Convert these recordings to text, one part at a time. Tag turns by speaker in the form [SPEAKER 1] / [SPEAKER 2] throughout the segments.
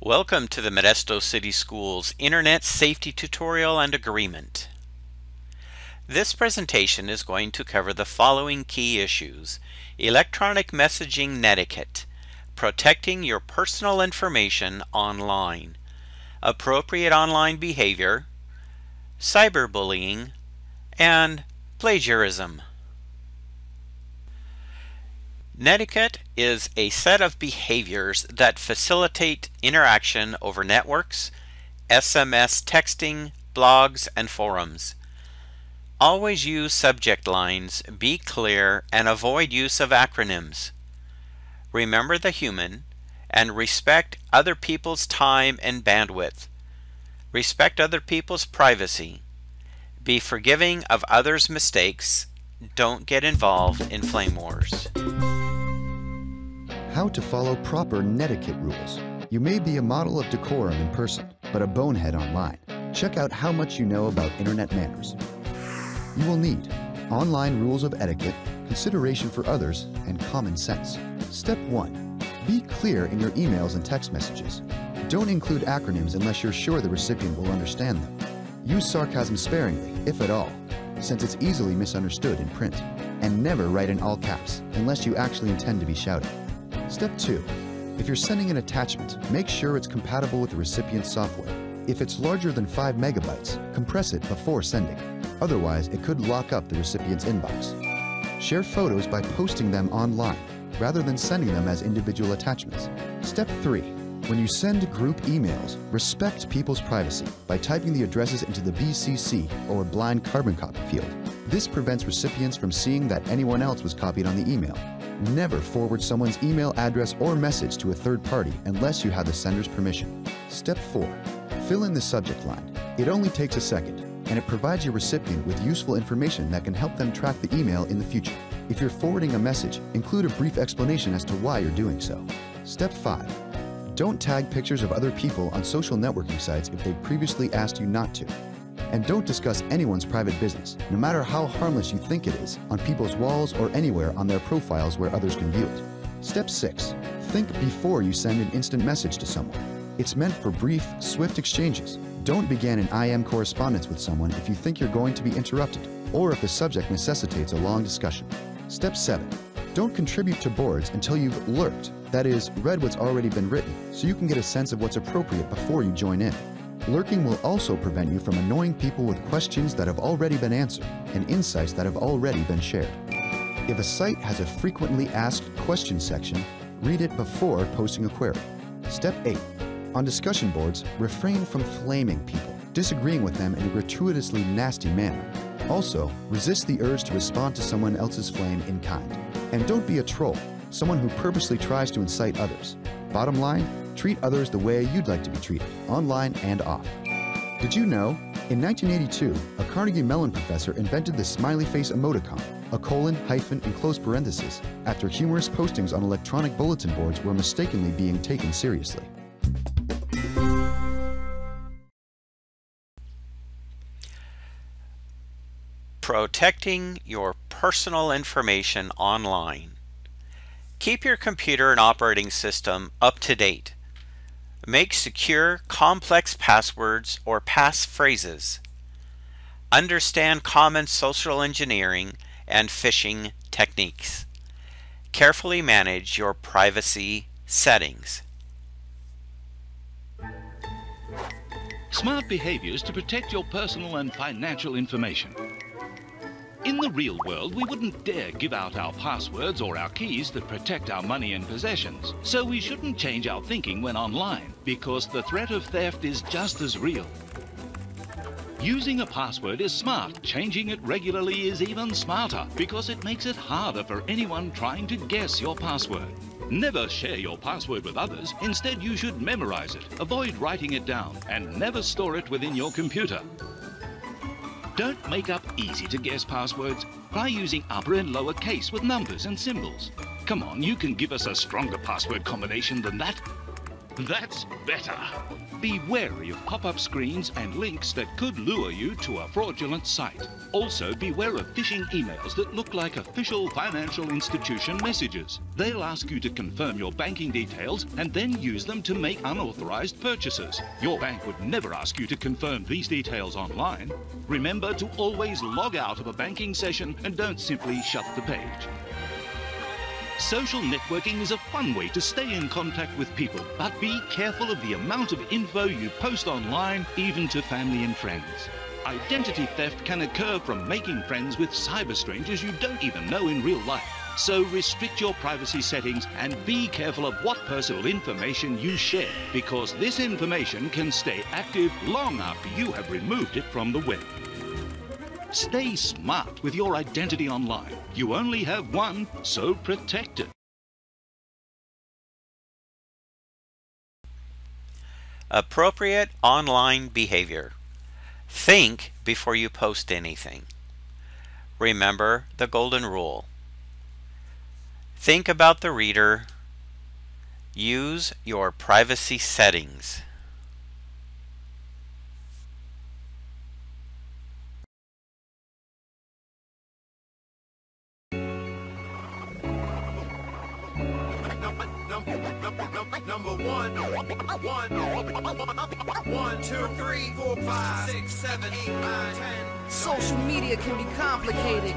[SPEAKER 1] Welcome to the Modesto City Schools Internet Safety Tutorial and Agreement. This presentation is going to cover the following key issues: electronic messaging netiquette, protecting your personal information online, appropriate online behavior, cyberbullying, and plagiarism. Netiquette is a set of behaviors that facilitate interaction over networks, SMS texting, blogs, and forums. Always use subject lines, be clear, and avoid use of acronyms. Remember the human, and respect other people's time and bandwidth. Respect other people's privacy. Be forgiving of others' mistakes. Don't get involved in flame wars.
[SPEAKER 2] How to follow proper netiquette rules. You may be a model of decorum in person, but a bonehead online. Check out how much you know about internet manners. You will need online rules of etiquette, consideration for others, and common sense. Step 1. Be clear in your emails and text messages. Don't include acronyms unless you're sure the recipient will understand them. Use sarcasm sparingly, if at all, since it's easily misunderstood in print. And never write in all caps, unless you actually intend to be shouted. Step 2. If you're sending an attachment, make sure it's compatible with the recipient's software. If it's larger than 5 megabytes, compress it before sending. Otherwise, it could lock up the recipient's inbox. Share photos by posting them online, rather than sending them as individual attachments. Step 3. When you send group emails, respect people's privacy by typing the addresses into the BCC or blind carbon copy field. This prevents recipients from seeing that anyone else was copied on the email. Never forward someone's email address or message to a third party unless you have the sender's permission. Step 4. Fill in the subject line. It only takes a second, and it provides your recipient with useful information that can help them track the email in the future. If you're forwarding a message, include a brief explanation as to why you're doing so. Step 5. Don't tag pictures of other people on social networking sites if they've previously asked you not to. And don't discuss anyone's private business, no matter how harmless you think it is, on people's walls or anywhere on their profiles where others can view it. Step 6. Think before you send an instant message to someone. It's meant for brief, swift exchanges. Don't begin an IM correspondence with someone if you think you're going to be interrupted, or if the subject necessitates a long discussion. Step 7. Don't contribute to boards until you've lurked, that is, read what's already been written, so you can get a sense of what's appropriate before you join in. Lurking will also prevent you from annoying people with questions that have already been answered and insights that have already been shared. If a site has a frequently asked questions section, read it before posting a query. Step 8. On discussion boards, refrain from flaming people, disagreeing with them in a gratuitously nasty manner. Also, resist the urge to respond to someone else's flame in kind. And don't be a troll, someone who purposely tries to incite others. Bottom line, treat others the way you'd like to be treated, online and off. Did you know? In 1982, a Carnegie Mellon professor invented the smiley face emoticon, a colon, hyphen, and close parenthesis, after humorous postings on electronic bulletin boards were mistakenly being taken seriously.
[SPEAKER 1] Protecting your personal information online. Keep your computer and operating system up to date. Make secure, complex passwords or passphrases. Understand common social engineering and phishing techniques. Carefully manage your privacy settings.
[SPEAKER 3] Smart behaviors to protect your personal and financial information. In the real world, we wouldn't dare give out our passwords or our keys that protect our money and possessions. So we shouldn't change our thinking when online, because the threat of theft is just as real. Using a password is smart. Changing it regularly is even smarter, because it makes it harder for anyone trying to guess your password. Never share your password with others. Instead, you should memorize it. Avoid writing it down, and never store it within your computer. Don't make up easy-to-guess passwords. Try using upper and lower case with numbers and symbols. Come on, you can give us a stronger password combination than that. That's better. Be wary of pop-up screens and links that could lure you to a fraudulent site. Also, beware of phishing emails that look like official financial institution messages. They'll ask you to confirm your banking details and then use them to make unauthorized purchases. Your bank would never ask you to confirm these details online. Remember to always log out of a banking session and don't simply shut the page. Social networking is a fun way to stay in contact with people, but be careful of the amount of info you post online, even to family and friends. Identity theft can occur from making friends with cyber strangers you don't even know in real life. So restrict your privacy settings and be careful of what personal information you share, because this information can stay active long after you have removed it from the web. Stay smart with your identity online. You only have one, so protect it.
[SPEAKER 1] Appropriate online behavior. Think before you post anything. Remember the golden rule. Think about the reader. Use your privacy settings.
[SPEAKER 4] Number 1, 2, 3, 4, 5, 6, 7, 8, 9, 10.
[SPEAKER 5] Social media can be complicated.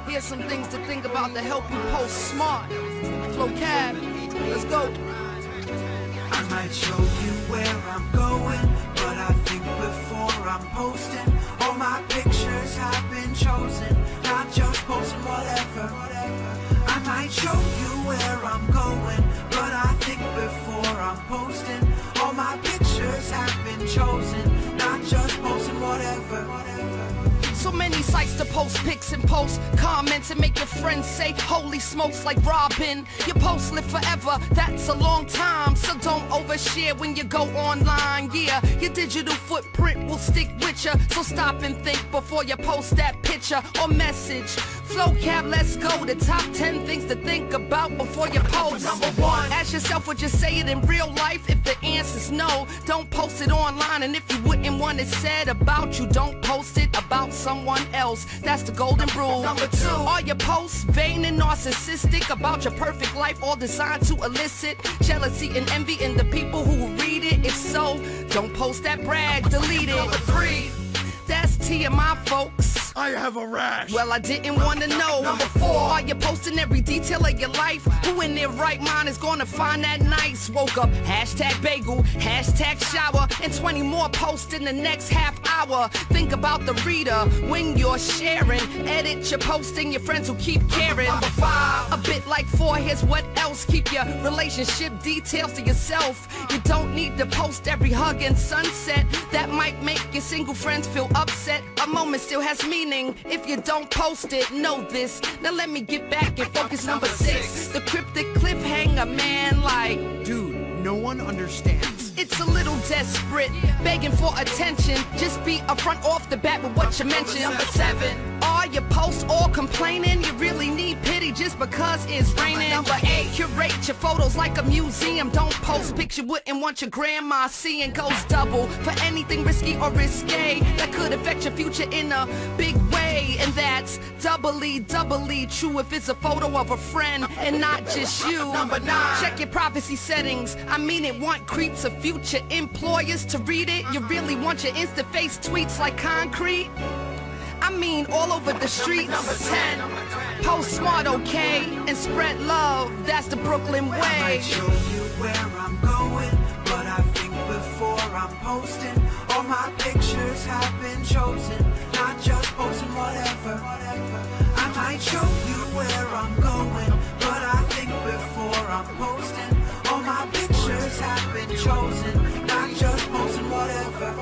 [SPEAKER 5] Here's some things to think about to help you post smart. Flocab, let's go.
[SPEAKER 6] I might show you where I'm going, but I think before I'm posting, all my pictures have been chosen, not just posting whatever. I might show you where I'm going, but I think before I'm posting, all my pictures have been chosen, not just posting whatever.
[SPEAKER 5] So many sites to post pics and post comments and make your friends say holy smokes like Robin. Your posts live forever, that's a long time, so don't overshare when you go online. Yeah, your digital footprint will stick with you, so stop and think before you post that picture or message. Flocab, let's go. The top 10 things to think about before you post. Number 1, ask yourself, would you say it in real life? If the answer's no, don't post it online. And if you wouldn't want it said about you, don't post it about someone else. That's the golden rule. Number 2, are your posts vain and narcissistic about your perfect life, all designed to elicit jealousy and envy in the people who will read it? If so, don't post that brag, delete it. Number 3, that's TMI, folks.
[SPEAKER 4] I have a rash.
[SPEAKER 5] Well, I didn't want to know. Number 4, are you posting every detail of your life? Who in their right mind is gonna find that nice? Woke up, hashtag bagel, hashtag shower, and 20 more posts in the next half hour. Think about the reader when you're sharing. Edit your posting, your friends will keep caring. Number 5, a bit like 4, here's what else. Keep your relationship details to yourself. You don't need to post every hug and sunset. That might make your single friends feel upset. A moment still has meaning if you don't post it, know this. Now let me get back and focus. Number 6, the cryptic cliffhanger, man, like,
[SPEAKER 4] Dude, no one understands.
[SPEAKER 5] it's a little desperate, begging for attention. Just be upfront off the bat with what you mentioned. Number 7, are your posts all complaining? You really need pity just because it's raining. Number 8, curate your photos like a museum. Don't post pics you wouldn't want your grandma seeing. Goes double for anything risky or risque that could affect your future in a big way. And that's doubly true if it's a photo of a friend and not just you. Number 9, check your privacy settings. I mean it, want creeps of future employers to read it? You really want your Insta-face tweets like concrete? I mean all over the streets. Number 10, post smart, okay, and spread love. That's the Brooklyn
[SPEAKER 6] I
[SPEAKER 5] way.
[SPEAKER 6] might show you where I'm going, but I think before I'm posting, all my pictures have been chosen, not just posting whatever. I might show you where I'm going, but I think before I'm posting, all my pictures have been chosen, not just posting whatever.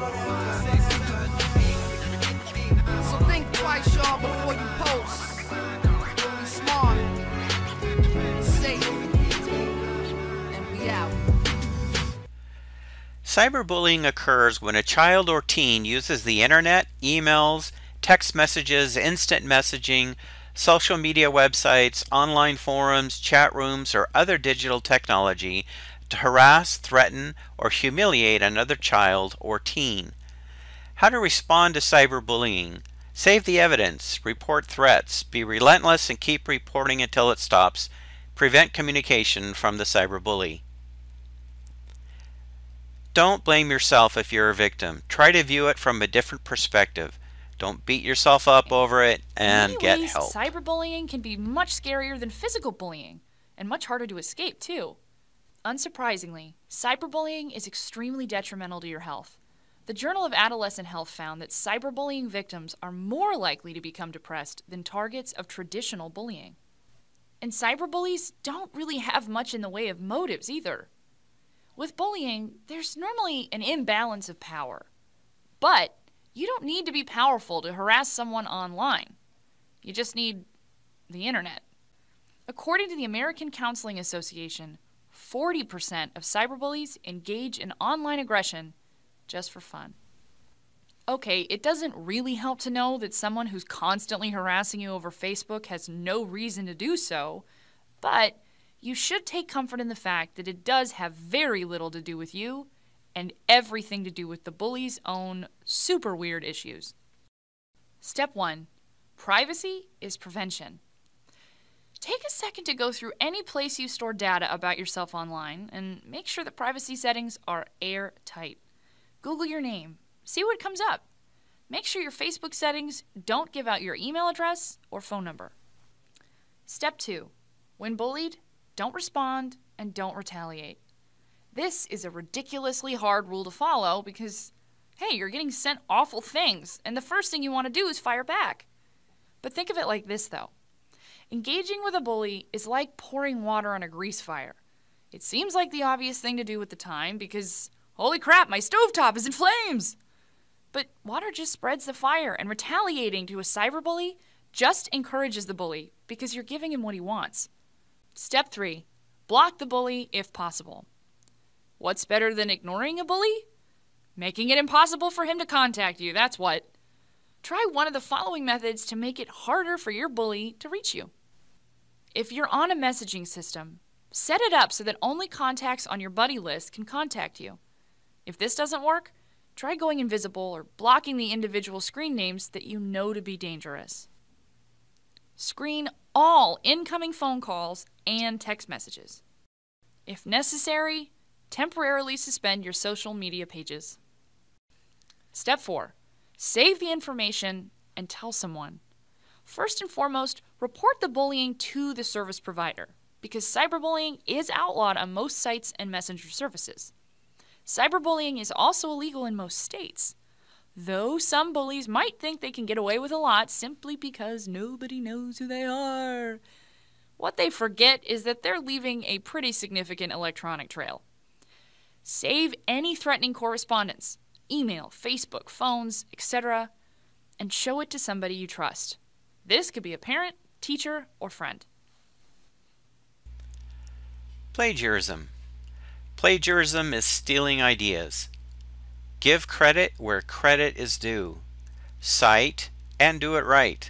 [SPEAKER 5] So think twice, y'all, before you post. Be smart, safe, and we out.
[SPEAKER 1] Cyberbullying occurs when a child or teen uses the internet, emails, text messages, instant messaging, social media websites, online forums, chat rooms, or other digital technology to harass, threaten, or humiliate another child or teen. How to respond to cyberbullying. Save the evidence, report threats, be relentless and keep reporting until it stops. Prevent communication from the cyberbully. Don't blame yourself if you're a victim. Try to view it from a different perspective. Don't beat yourself up over it and get help.
[SPEAKER 7] Cyberbullying can be much scarier than physical bullying, and much harder to escape too. Unsurprisingly, cyberbullying is extremely detrimental to your health. The Journal of Adolescent Health found that cyberbullying victims are more likely to become depressed than targets of traditional bullying. And cyberbullies don't really have much in the way of motives either. With bullying, there's normally an imbalance of power. But you don't need to be powerful to harass someone online. You just need the internet. According to the American Counseling Association, 40% of cyberbullies engage in online aggression just for fun. Okay, it doesn't really help to know that someone who's constantly harassing you over Facebook has no reason to do so, but you should take comfort in the fact that it does have very little to do with you and everything to do with the bully's own super weird issues. Step 1. Privacy is prevention. Take a second to go through any place you store data about yourself online and make sure the privacy settings are airtight. Google your name. See what comes up. Make sure your Facebook settings don't give out your email address or phone number. Step 2. When bullied, don't respond and don't retaliate. This is a ridiculously hard rule to follow because, hey, you're getting sent awful things, and the first thing you want to do is fire back. But think of it like this, though. Engaging with a bully is like pouring water on a grease fire. It seems like the obvious thing to do at the time because, holy crap, my stovetop is in flames! But water just spreads the fire, and retaliating to a cyberbully just encourages the bully because you're giving him what he wants. Step 3. Block the bully if possible. What's better than ignoring a bully? Making it impossible for him to contact you, that's what. Try one of the following methods to make it harder for your bully to reach you. If you're on a messaging system, set it up so that only contacts on your buddy list can contact you. If this doesn't work, try going invisible or blocking the individual screen names that you know to be dangerous. Screen all incoming phone calls and text messages. If necessary, temporarily suspend your social media pages. Step 4. Save the information and tell someone. First and foremost, report the bullying to the service provider because cyberbullying is outlawed on most sites and messenger services. Cyberbullying is also illegal in most states, though some bullies might think they can get away with a lot simply because nobody knows who they are. What they forget is that they're leaving a pretty significant electronic trail. Save any threatening correspondence, email, Facebook, phones, etc., and show it to somebody you trust. This could be a parent, teacher, or friend.
[SPEAKER 1] Plagiarism. Plagiarism is stealing ideas. Give credit where credit is due. Cite and do it right.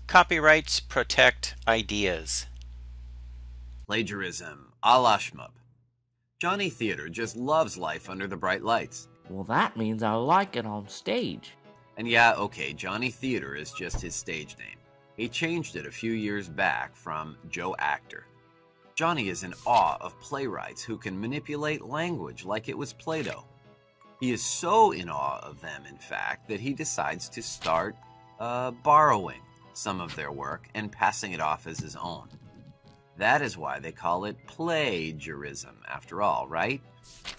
[SPEAKER 1] Copyrights protect ideas.
[SPEAKER 8] Plagiarism, a la shmup. Johnny Theater just loves life under the bright lights.
[SPEAKER 9] Well, that means I like it on stage.
[SPEAKER 8] And yeah, okay, Johnny Theater is just his stage name. He changed it a few years back from Joe Actor. Johnny is in awe of playwrights who can manipulate language like it was Play-Doh. He is so in awe of them, in fact, that he decides to start borrowing some of their work and passing it off as his own. That is why they call it plagiarism, after all, right?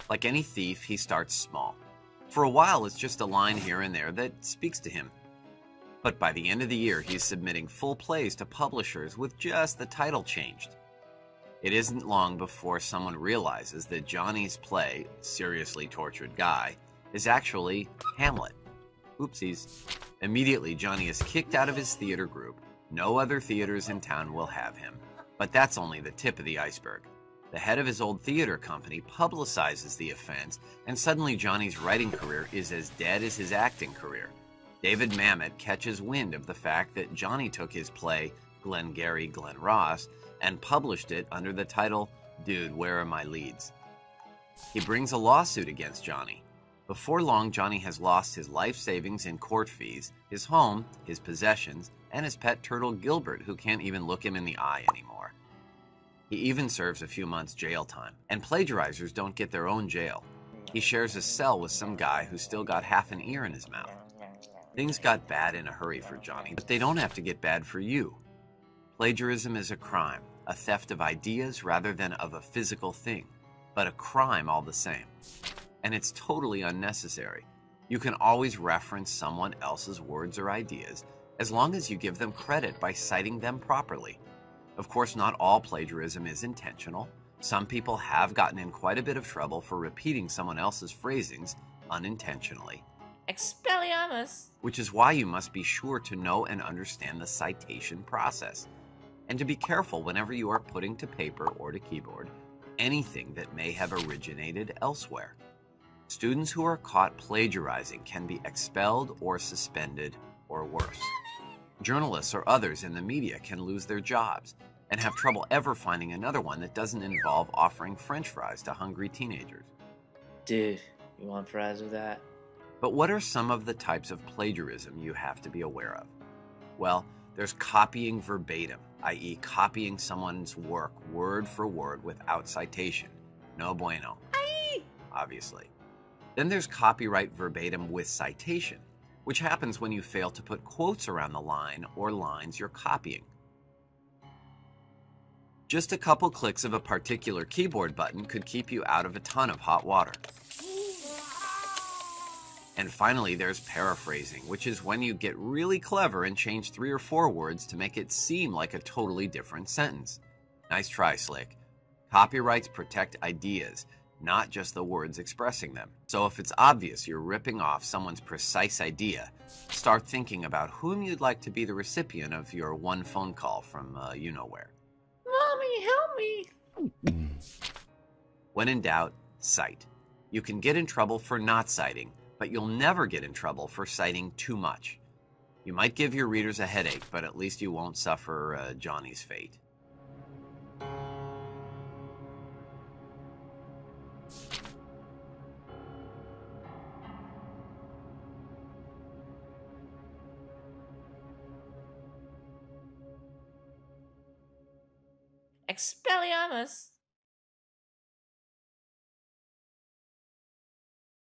[SPEAKER 8] Like any thief, he starts small. For a while, it's just a line here and there that speaks to him. But by the end of the year, he's submitting full plays to publishers with just the title changed. It isn't long before someone realizes that Johnny's play, Seriously Tortured Guy, is actually Hamlet. Oopsies. Immediately, Johnny is kicked out of his theater group. No other theaters in town will have him. But that's only the tip of the iceberg. The head of his old theater company publicizes the offense, and suddenly Johnny's writing career is as dead as his acting career. David Mamet catches wind of the fact that Johnny took his play, Glengarry Glen Ross, and published it under the title, Dude, Where Are My Leads? He brings a lawsuit against Johnny. Before long, Johnny has lost his life savings in court fees, his home, his possessions, and his pet turtle Gilbert, who can't even look him in the eye anymore. He even serves a few months jail time, and plagiarizers don't get their own jail. He shares a cell with some guy who's still got half an ear in his mouth. Things got bad in a hurry for Johnny, but they don't have to get bad for you. Plagiarism is a crime, a theft of ideas rather than of a physical thing, but a crime all the same. And it's totally unnecessary. You can always reference someone else's words or ideas as long as you give them credit by citing them properly. Of course, not all plagiarism is intentional. Some people have gotten in quite a bit of trouble for repeating someone else's phrasings unintentionally.
[SPEAKER 9] Expelliarmus!
[SPEAKER 8] Which is why you must be sure to know and understand the citation process, and to be careful whenever you are putting to paper or to keyboard anything that may have originated elsewhere. Students who are caught plagiarizing can be expelled or suspended or worse. Journalists or others in the media can lose their jobs and have trouble ever finding another one that doesn't involve offering French fries to hungry teenagers.
[SPEAKER 9] Dude, you want fries with that?
[SPEAKER 8] But what are some of the types of plagiarism you have to be aware of? Well, there's copying verbatim, i.e. copying someone's work word for word without citation. No bueno.
[SPEAKER 9] Aye.
[SPEAKER 8] Obviously. Then there's copyright verbatim with citation, which happens when you fail to put quotes around the line or lines you're copying. Just a couple clicks of a particular keyboard button could keep you out of a ton of hot water. And finally, there's paraphrasing, which is when you get really clever and change 3 or 4 words to make it seem like a totally different sentence. Nice try, Slick. Copyrights protect ideas, not just the words expressing them. So if it's obvious you're ripping off someone's precise idea, start thinking about whom you'd like to be the recipient of your one phone call from you-know-where.
[SPEAKER 9] Mommy, help me!
[SPEAKER 8] When in doubt, cite. You can get in trouble for not citing, but you'll never get in trouble for citing too much. You might give your readers a headache, but at least you won't suffer Johnny's fate.
[SPEAKER 9] Expelliarmus!